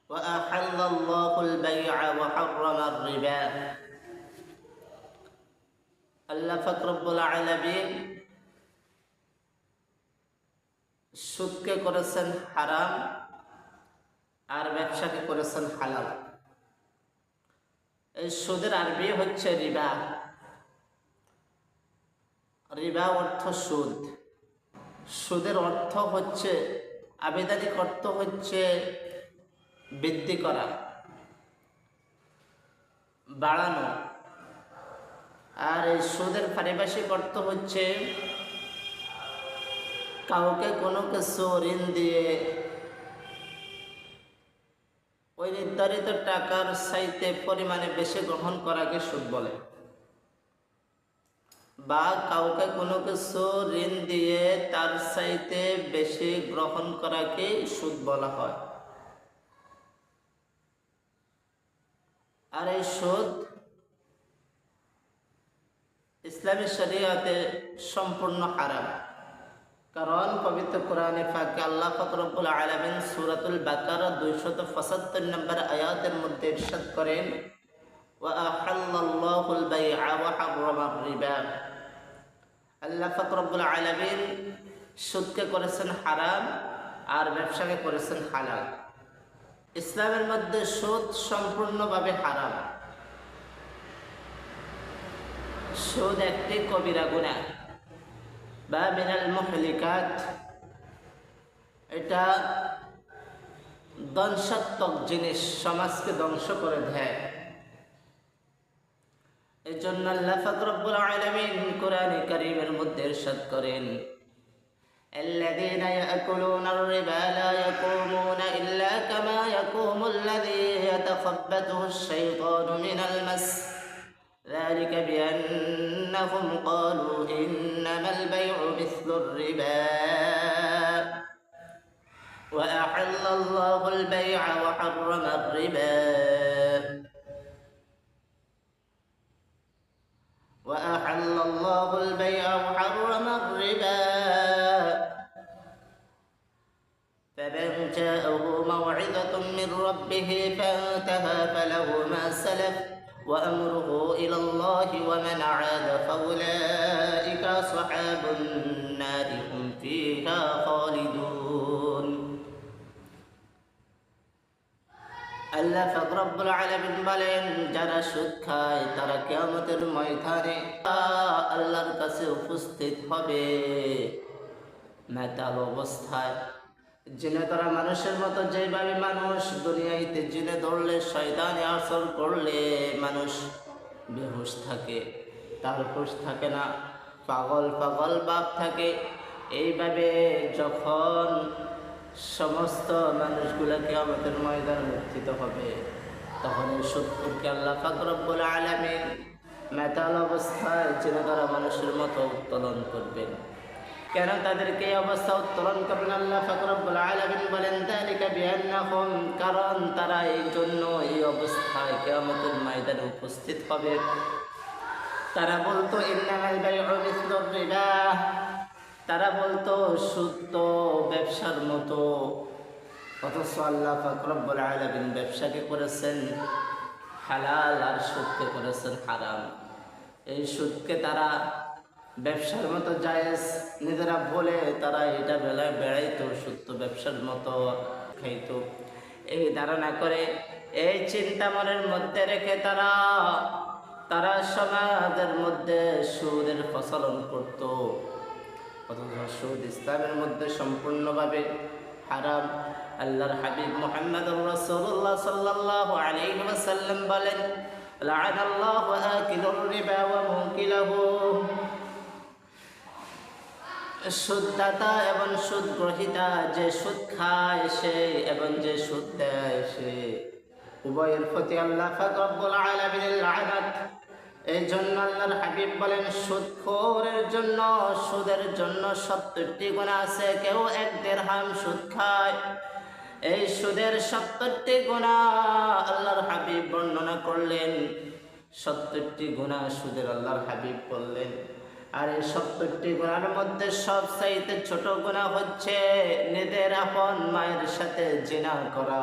وأحل الله البيع وحرم الربا আল্লাহ পাক রব্বুল আলামিন সুদকে করেছেন হারাম আর ব্যবসাকে করেছেন হালাল। এই সুদের আরবি হচ্ছে রিবা। রিবা অর্থ সুদ। সুদের অর্থ হচ্ছে, আবিধানিক অর্থ হচ্ছে বৃদ্ধি করা, বাড়ানো। আর এই সুদের পারিভাষিক অর্থ হচ্ছে কাউকে কোনো কিছু ঋণ দিয়ে ওই নির্ধারিত টাকার চাইতে পরিমাণে বেশি গ্রহণ করাকে সুদ বলে, বা কাউকে কোনো কিছু ঋণ দিয়ে তার চাইতে বেশি গ্রহণ করাকে সুদ বলা হয়। আর এই সুদ ইসলামী শরীয়তে সম্পূর্ণ হারাম। কারণ পবিত্র কোরআনে পাকে আল্লাহ পাক রব্বুল আলামিন সূরাতুল বাকারা 275 নম্বর আয়াতের মধ্যে ইরশাদ করেন, ওয়া আহাল্লাল্লাহুল বাই'a ওয়া হাররামার রিবা। আল্লাহ পাক রব্বুল আলামিন সুদকে করেছেন হারাম আর ব্যবসাকে করেছেন হালাল। ইসলামের মধ্যে সুদ সম্পূর্ণভাবে হারাম। সুদ একটি কবিরা গুনাহ বা মিনাল মুহলিকাত। এটা ধ্বংসাত্মক জিনিস, সমাজকে ধ্বংস করে দেয়। এই জন্য আল্লাহ পাক রব্বুল আলামিন কোরআনে কারীমের মধ্যে ইরশাদ করেন, الذين يأكلون الربا لا يقومون إلا كما يقوم الذي يتخبطه الشيطان من المس ذلك بأنهم قالوا إنما البيع مثل الربا وأحل الله البيع وحرم الربا وأحل الله البيع وحرم الربا فمن جاءه موعظة من ربه فانتهى فله ما سلف وأمره إلى الله ومن عاد فأولئك أصحاب النار هم فيها خالدون। আল্লাহ পাক রব্বুল আলামিন বলেন, যারা সুদ খায় তারা কিয়ামতের ময়দানে আল্লাহর কাছে উপস্থিত হবে মাতাল অবস্থায়। জেনে ধরা মানুষের মতো, যেভাবে মানুষ দুনিয়াতে জেনে ধরলে, শয়তানি আসর করলে মানুষ বেহুশ থাকে, তার হুঁশ থাকে না, পাগল পাগল ভাব থাকে। এইভাবে যখন সমস্ত মানুষগুলোকে আমাদের ময়দানে উত্থিত হবে, তখন এই সুদখোরকে আল্লাহ পাক রব্বুল আলামিন মাতাল অবস্থায় জেনে ধরা মানুষের মতো উত্তোলন করবেন। কেন তাদেরকে এই অবস্থা উত্তোলন করবেন? আল্লাহ পাক রব্বুল আলামিন বলেন, যালিকা বিআন্নাহুম, কারণ তারা এই জন্য এই অবস্থায় কিয়ামতের ময়দানে উপস্থিত হবে। তারা বলতো ইন্নামাল বাই'উ মিসলুর রিবা, তারা বলতো সুদ তো ব্যবসার মতো। অথচ আল্লাহ পাক রব্বুল আলামিন ব্যবসাকে করেছেন হালাল আর সুদকে করেছেন হারাম। এই সুদকে তারা ব্যবসার মতো জায়েজ নিজেরা বলে তারা এটা বেলায় বেড়াইতো, সুদ ব্যবসার মতো খাইতো। এই ধারণা করে, এই চিন্তা মনের মধ্যে রেখে তারা সমাজের মধ্যে সুদের প্রচলন করত। অথচ সুদ ইসলামের মধ্যে সম্পূর্ণভাবে হারাম। আল্লাহর হাবিব মুহাম্মদুর রাসূলুল্লাহ সাল্লাল্লাহু আলাইহি ওয়াসাল্লাম বলেন, লা'নাল্লাহু আকিলুর রিবা ওয়া মুকিলহু। সুদদাতা এবং সুদ গ্রহীতা, যে সুদ খায় সে এবং যে সুদ দেয় সে, উভয়ের প্রতি আল্লাহ পাক রব্বুল আলামিনের লানত। এই জন্য আল্লাহর হাবিব বলেন, সুদখোরের জন্য, সুদের জন্য 70টি গুনাহ আছে। কেউ 1 দিরহাম সুদ খায়, এই সুদের 70টি গুনাহ আল্লাহর হাবিব বর্ণনা করলেন। 70টি গুনাহ সুদের আল্লাহর হাবিব বললেন। আর এই 70টি গুনাহের মধ্যে সবচাইতে ছোট গুনাহ হচ্ছে নিজের আপন মায়ের সাথে জিনা করা।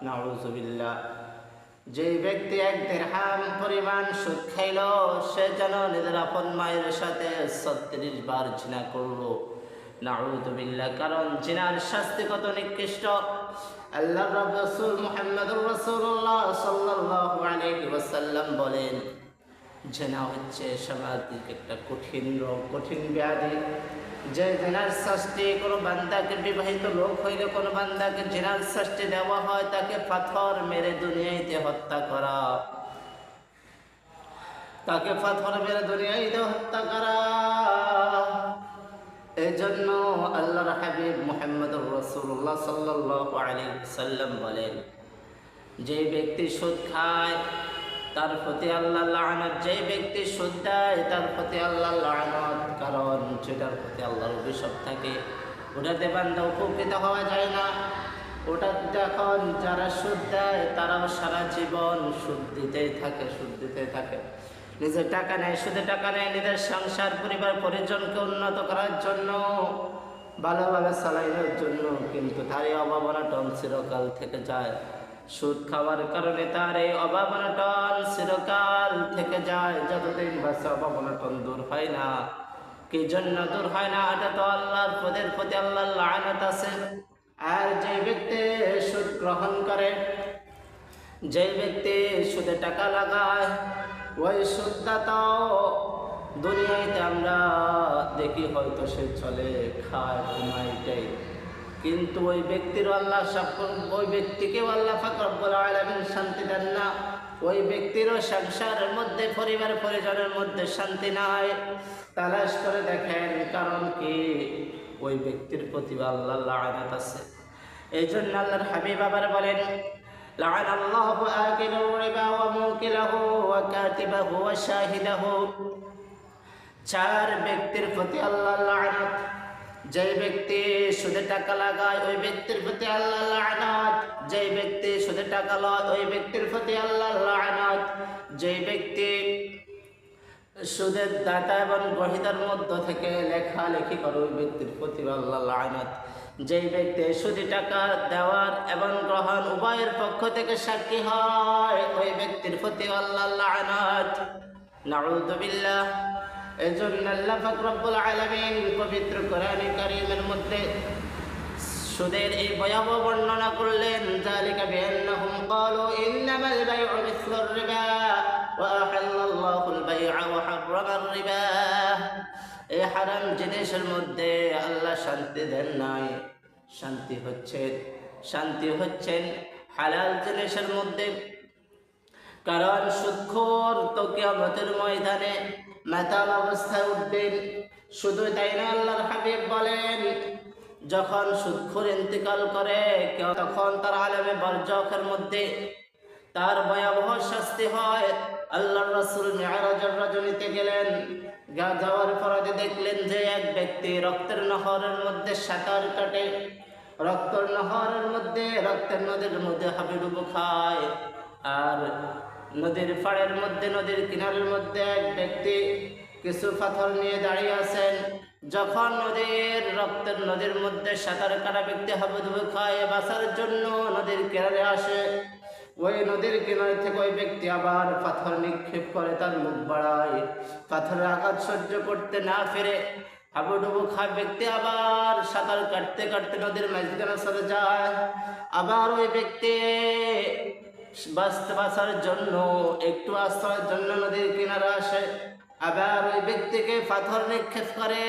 নাউযুবিল্লাহ। যে ব্যক্তি 1 দিরহাম পরিমাণ সুদ খাইল, সে যেন নিজের আপন মায়ের সাথে 36 বার জিনা করলো। নাউযুবিল্লাহ। কারণ জিনার শাস্তি কত নিকৃষ্ট। আল্লাহর রাসূল মুহাম্মদুর রাসূলুল্লাহ সাল্লাল্লাহু আলাইহি ওয়াসাল্লাম বলেন, জিনা হচ্ছে সামাজিক একটা কঠিন রোগ, কঠিন ব্যাধি। যে জিনার শাস্তি কোনো বান্দাকে, বিবাহিত লোক হইলে কোনো বান্দাকে জিনার শাস্তি দেওয়া হয়, তাকে পাথর মেরে দুনিয়াতে হত্যা করা, তাকে পাথর মেরে দুনিয়াতে হত্যা করা। এই জন্য আল্লাহর হাবিব মুহাম্মদুর রাসূলুল্লাহ সাল্লাল্লাহু আলাইহি ওয়াসাল্লাম বলেন, যে ব্যক্তি সুদ খায় তার প্রতি আল্লাহ লানত, যে ব্যক্তি সুদ দেয় তার প্রতি আল্লাহ লানত। কারণ যেটার প্রতি আল্লাহর অভিশাপ থাকে ওটাতে বান্দা উপকৃত হওয়া যায় না। ওটা যখন যারা সুদ দেয় তারাও সারা জীবন সুদ দিতেই থাকে, সুদ দিতেই থাকে। নিজের টাকা নেয়, সুদে টাকা নেয় নিজের সংসার, পরিবার, পরিজনকে উন্নত করার জন্য, ভালোভাবে চালানোর জন্য, কিন্তু তার এই অভাবনাটন চিরকাল থেকে যায়। সুদ খাওয়ার কারণে তার এই অভাবনাটন চিরকাল থেকে যায়, যতদিন বাঁচে অভাবনাটন দূর হয় না। কি জন্য দূর হয় না? এটা তো আল্লাহর পদের প্রতি আল্লাহর লানত আছে। আর যে ব্যক্তি সুদ গ্রহণ করে, যে ব্যক্তি সুদে টাকা লাগায়, ওই সুদদাতাও দুনিয়াতে আমরা দেখি হয়তো সে চলে, খায়, ঘুমায়, যায়, কিন্তু ওই ব্যক্তির আল্লাহ ওই ব্যক্তিকেও আল্লাহ পাক রব্বুল আলামিন শান্তি দেন না। ওই ব্যক্তিরও সংসারের মধ্যে, পরিবার পরিজনের মধ্যে শান্তি নাই। তালাশ করে দেখেন কারণ কি? ওই ব্যক্তির প্রতি আল্লাহর লানত আছে। এই জন্য আল্লাহর হাবিব আবার বলেন, লাআনাল্লাহু আকিলাহু রিবা ওয়া মুকিলাহু ওয়া কাতিবাহু ওয়া শাহিদাহু। 4 ব্যক্তির প্রতি আল্লাহর লানত। যে ব্যক্তি সুদে টাকা লাগায় ওই ব্যক্তির প্রতি আল্লাহর লানত। যে ব্যক্তি সুদে টাকা লয় ওই ব্যক্তির প্রতি আল্লাহর লানত। যে ব্যক্তি সুদের দাতা এবং গ্রহীতার মধ্য থেকে লেখালেখি করে ওই ব্যক্তির প্রতি আল্লাহর লানত। যেই ব্যক্তি সুদে টাকা দেওয়ার এবং গ্রহণ উভয়ের পক্ষ থেকে সাক্ষী হয় ওই ব্যক্তির প্রতি আল্লাহর লানত। নাউযু বিল্লাহ। এজন্য আল্লাহ পাক রব্বুল আলামিন পবিত্র কোরআনে কারীমের মধ্যে সুদের এই ভয়াবহ বর্ণনা করলেন, যালিকা বিআন্নাহুম ক্বালু ইন্নামাল বাই'উ মিসলুর রিবা ওয়া আহাল্লাল্লাহুল বাই'a ওয়া হাররামার রিবা। এই হারাম জিনিসের মধ্যে আল্লাহ শান্তি দেন নাই। শান্তি হচ্ছেন হালাল জিনিসের মধ্যে। কারণ সুদখোর তো কিয়ামতের ময়দানে মাতাল অবস্থায় উঠবেন। শুধু তাই না, আল্লাহর হাবিব বলেন, যখন সুদখোর ইন্তেকাল করে তখন তার আলেমে বারজাখের মধ্যে তার ভয়াবহ শাস্তি হয়। আল্লাহর রাসূল মিরাজের রজনীতে গেলেন, যাওয়ার পরে দেখলেন যে এক ব্যক্তি রক্তের নহরের মধ্যে সাঁতার কাটে, রক্তের নহরের মধ্যে, রক্তের নদীর মধ্যে হাবিডুবু খায়। আর নদীর পাড়ের মধ্যে, নদীর কিনারের মধ্যে এক ব্যক্তি কিছু পাথর নিয়ে দাঁড়িয়ে আছেন। যখন নদীর মধ্যে সাঁতার কাটা ব্যক্তি হাবুডুবু খায়, বাঁচার জন্য নদীর কিনারে আসে, ওই নদীর কিনারে থেকে ওই ব্যক্তি আবার পাথর নিক্ষেপ করে, তার মুখ বাড়ায়। পাথরের আঘাত সহ্য করতে না পেরে হাবুডুবু খায় ব্যক্তি আবার সাঁতার কাটতে কাটতে নদীর মাঝখানে চলে যায়। আবার ওই ব্যক্তি বাঁচার জন্য, একটু আশ্রয়ের জন্য নদীর কিনারে আসে, আবার ওই ব্যক্তিকে পাথর নিক্ষেপ করে।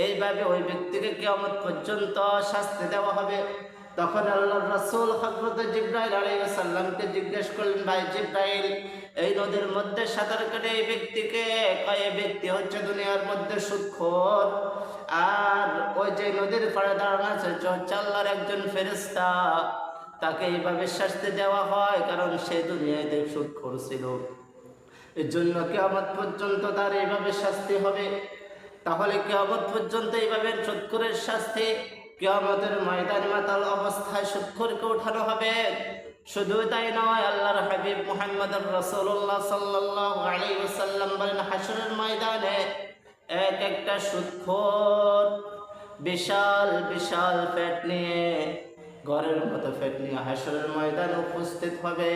এইভাবে ওই ব্যক্তিকে কিয়ামত পর্যন্ত শাস্তি দেওয়া হবে। তখন আল্লাহর রাসূল হযরত জিবরাইল আলাইহিস সালামকে জিজ্ঞেস করলেন, ভাই জিবরাইল, এই নদীর মধ্যে সাঁতার কেটে এই ব্যক্তিকে, এই ব্যক্তি হচ্ছে দুনিয়ার মধ্যে সুদখোর, আর ওই যে নদীর পাড়ে দাঁড়ানো আছে হচ্ছে আল্লাহর একজন ফেরেশতা, তাকে এইভাবে শাস্তি দেওয়া হয় কারণ সে দুনিয়াতে সুদখোর ছিল। এর জন্য কিয়ামত পর্যন্ত তার এইভাবে শাস্তি হবে। তাহলে কিয়ামত পর্যন্ত এইভাবে সুদখোরের শাস্তি, কিয়ামতের ময়দানে মাতাল অবস্থায় সুদখোরকে উঠানো হবে। শুধু তাই নয়, আল্লাহর হাবিব মুহাম্মদুর রাসূলুল্লাহ সাল্লাল্লাহু আলাইহি ওয়াসাল্লাম বলেন, হাসরের ময়দানে এক একটা সুদখোর বিশাল বিশাল পেট নিয়ে ঘরের মতো পেট নিয়ে হাসরের ময়দানে উপস্থিত হবে,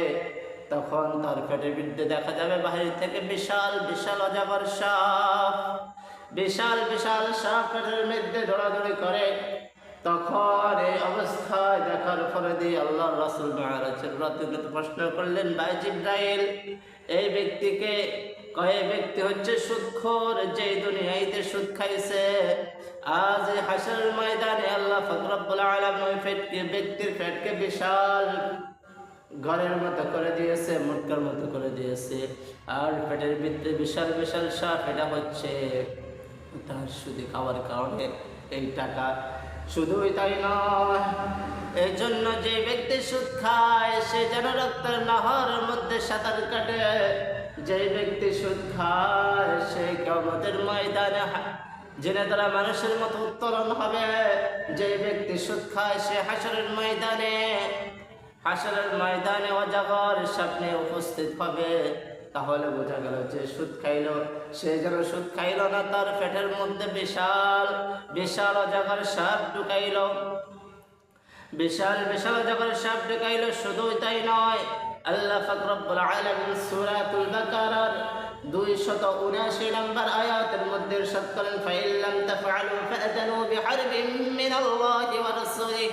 তখন তার পেটের বিরুদ্ধে দেখা যাবে বাহির থেকে বিশাল বিশাল অজগর সাপ, বিশাল বিশাল সাপ পেটের মধ্যে দৌড়াদৌড়ি করে। তখন এই অবস্থায় দেখার পরে দিয়ে আল্লাহ রাসূল মিরাজের রাতে প্রশ্ন করলেন, ভাই জিবরাইল, এই ব্যক্তিকে কয় ব্যক্তি হচ্ছে সুদখোর, যে দুনিয়াতে সুদ খাইছে, আজ হাসরের ময়দানে আল্লাহ পাক রব্বুল আলামিন ওই ব্যক্তির পেটকে বিশাল ঘরের মতো করে দিয়েছে, মুটকার মতো করে দিয়েছে, আর পেটের ভিতরে বিশাল বিশাল সাপ। এটা হচ্ছে তার সুদি খাওয়ার কারণে এই টাকা। শুধুই তাই নয়, এই জন্য যে ব্যক্তি সুদ খায় সে যেন রক্তের নহরের মধ্যে সাঁতার কাটে। যে ব্যক্তি সুদ খায় সে কিয়ামতের ময়দানে জেনে তারা মানুষের মতো উত্তোলন হবে। যে ব্যক্তি সুদ খায় সে হাসরের ময়দানে অজগর সামনে উপস্থিত হবে। তাহলে বোঝা গেল যে সুদ খাইল সে যেন সুদ খাইল না, তার পেটের মধ্যে বিশাল বিশাল অজগর সাপ ঢুকাইল, বিশাল বিশাল অজগর সাপ ঢুকাইল। শুধুই তাই নয়, আল্লাহ পাক রব্বুল আলামিন সূরাতুল বাকারার 279 নম্বর আয়াতের মধ্যে ইরশাদ করেন, ফাইল্লাম তাফআলু ফাআযানু বিহারবিন মিনাল্লাহি ওয়া রাসূলিহি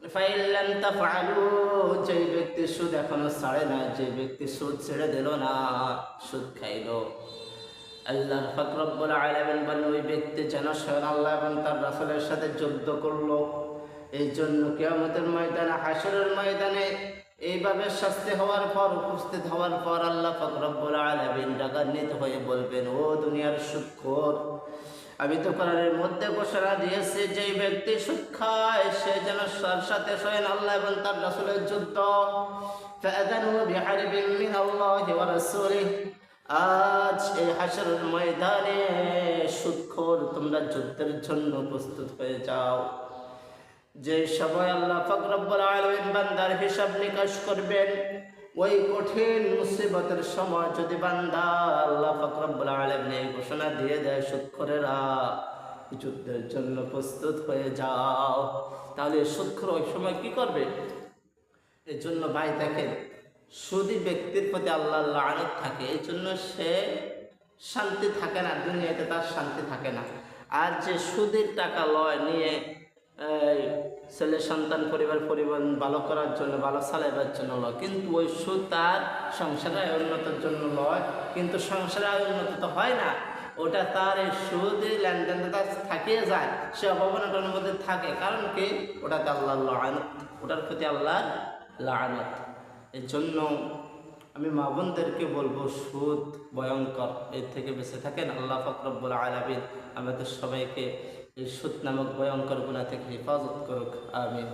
ফাইল্লাম তাফআলু। যে ব্যক্তি সুদ এখনো ছাড়ে না, যে ব্যক্তি সুদ ছেড়ে দিল না, সুদ খাইল, আল্লাহ পাক রব্বুল আলামিন বলেন ওই ব্যক্তি যেন স্বয়ং আল্লাহ এবং তার রাসূলের সাথে যুদ্ধ করলো। এই জন্য কিয়ামতের ময়দানে হাসরের ময়দানে এইভাবে শাস্তি হওয়ার পর, উপস্থিত হওয়ার পর আল্লাহ পাক রব্বুল আলামিন রাগান্বিত হয়ে বলবেন, ও দুনিয়ার সুদখোর, আমি তো কোরআনের মধ্যে ঘোষণা দিয়েছি যে ব্যক্তি সুদ খায় সে যেন তার সাথে স্বয়ং আল্লাহ এবং তার রাসূলের যুদ্ধ। ফাআযানু বিহারবিন মিনাল্লাহি ওয়া রাসূলিহি। আজ এই হাসরের ময়দানে সুদখোর, তোমরা যুদ্ধের জন্য প্রস্তুত হয়ে যাও। যে সময় আল্লাহ পাক রব্বুল আলামিন বান্দার হিসাব নিকাশ করবেন, ওই কঠিন মুসিবতের সময় যদি বান্দা আল্লাহ পাক রব্বুল আলামিন এই ঘোষণা দিয়ে দেয়, সুদখোরেরা যুদ্ধের জন্য প্রস্তুত হয়ে যাও, তাহলে সুদখোর ওই সময় কি করবে? এই জন্য ভাই দেখেন, সুদী ব্যক্তির প্রতি আল্লাহর লানত থাকে, এই জন্য সে শান্তি থাকে না, দুনিয়াতে তার শান্তি থাকে না। আর যে সুদের টাকা লয় নিয়ে ছেলে সন্তান পরিবার ভালো করার জন্য, ভালো চালাইবার জন্য লয়, কিন্তু ওই সুদ তার সংসারের উন্নতির জন্য লয়, কিন্তু সংসারের উন্নতি তো হয় না, ওটা তার এই সুদের লেনদেন তার থাকিয়ে যায়, সে অবমাননার মধ্যে থাকে। কারণ কি? ওটাতে আল্লাহর লানত, ওটার প্রতি আল্লাহর লানত। এই জন্য আমি মা বোনদেরকে বলবো, সুদ ভয়ঙ্কর, এর থেকে বেঁচে থাকেন। আল্লাহ পাক রব্বুল আলামিন আমাদের সবাইকে এই সুদ নামক ভয়ঙ্কর গুনাহ থেকে হেফাজত করুক, আমিন।